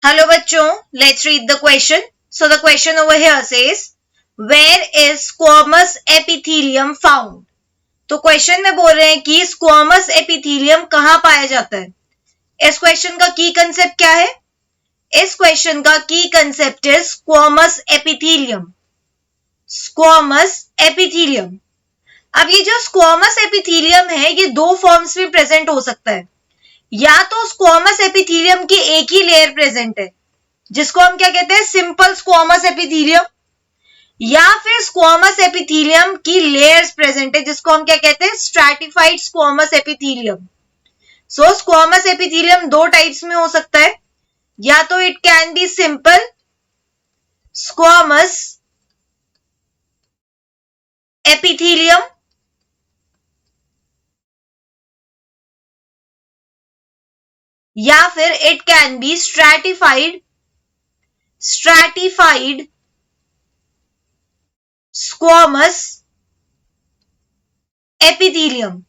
Hello बच्चों, let's read the question. So the question over here says, where is squamous epithelium found? तो question में बोल रहे हैं कि स्क्वामस एपिथेलियम कहाँ पाया जाता है. इस क्वेश्चन का की कंसेप्ट क्या है? इस क्वेश्चन का की कंसेप्ट है स्क्वामस एपिथेलियम. Squamous epithelium. अब ये जो स्क्वामस एपिथेलियम है ये दो फॉर्म्स में प्रेजेंट हो सकता है. या तो स्क्वामस एपिथेलियम की एक ही लेयर प्रेजेंट है जिसको हम क्या कहते हैं, सिंपल स्क्वामस एपिथेलियम, या फिर स्क्वामस एपिथेलियम की लेयर्स प्रेजेंट है जिसको हम क्या कहते हैं, स्ट्रैटिफाइड स्क्वामस एपिथेलियम. सो स्क्वामस एपिथेलियम दो टाइप्स में हो सकता है. या तो it can be simple squamous epithelium, या फिर it can be stratified squamous epithelium.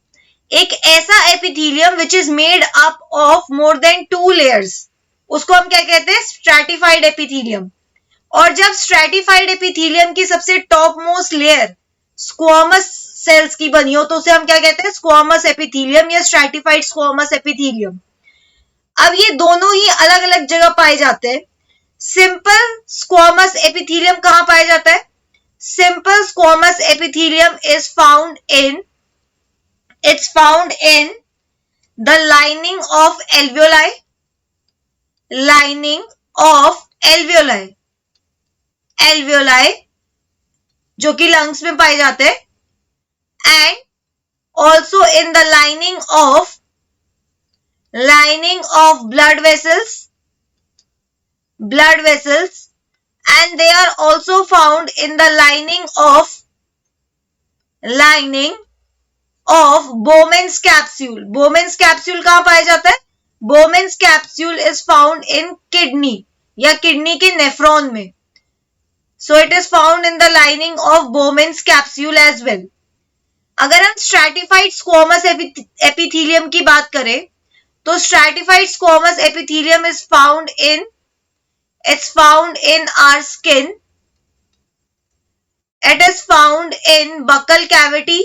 एक ऐसा epithelium which is made up of more than 2 layers, उसको हम क्या कहते हैं, स्ट्रैटिफाइड एपिथेलियम. और जब स्ट्रैटिफाइड एपिथेलियम की सबसे top most layer squamous cells की बनी हो तो उसे हम क्या कहते हैं, स्क्वामस एपिथेलियम या स्ट्रैटिफाइड स्क्वामस एपिथेलियम. अब ये दोनों ही अलग अलग जगह पाए जाते हैं. सिंपल स्क्वामस एपिथेलियम कहां पाया जाता है? Simple squamous epithelium is found in the lining of alveoli जो कि लंग्स में पाए जाते हैं, and also in the lining of blood vessels, and they are also found in the lining of Bowman's capsule. Bowman's capsule कहां पाया जाता है? Bowman's capsule is found in kidney या किडनी के नेफ्रॉन में. So it is found in the lining of Bowman's capsule as well. अगर हम stratified squamous epithelium की बात करें तो stratified squamous epithelium is found in our skin. It is found in buccal cavity.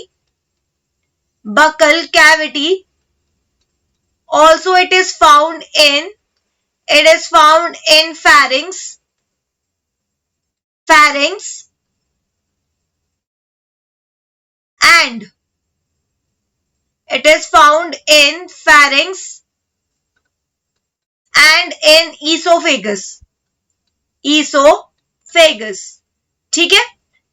Also it is found in pharynx, and it is found in pharynx and in esophagus. ठीक है,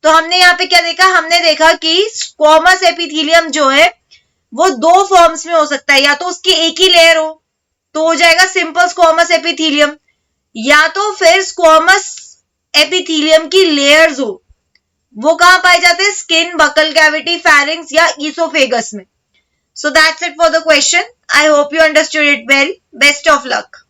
तो हमने यहाँ पे क्या देखा, हमने देखा कि स्क्वामस एपिथेलियम जो है वो दो फॉर्म्स में हो सकता है. या तो उसकी एक ही लेयर हो तो हो जाएगा सिंपल स्क्वामस एपिथेलियम, या तो फिर स्क्वामस एपिथेलियम की लेयर्स हो. वो कहां पाए जाते हैं? स्किन, बकल कैविटी, फैरिंग्स या ईसोफेगस में. So that's it for the question. I hope you understood it well. Best of luck.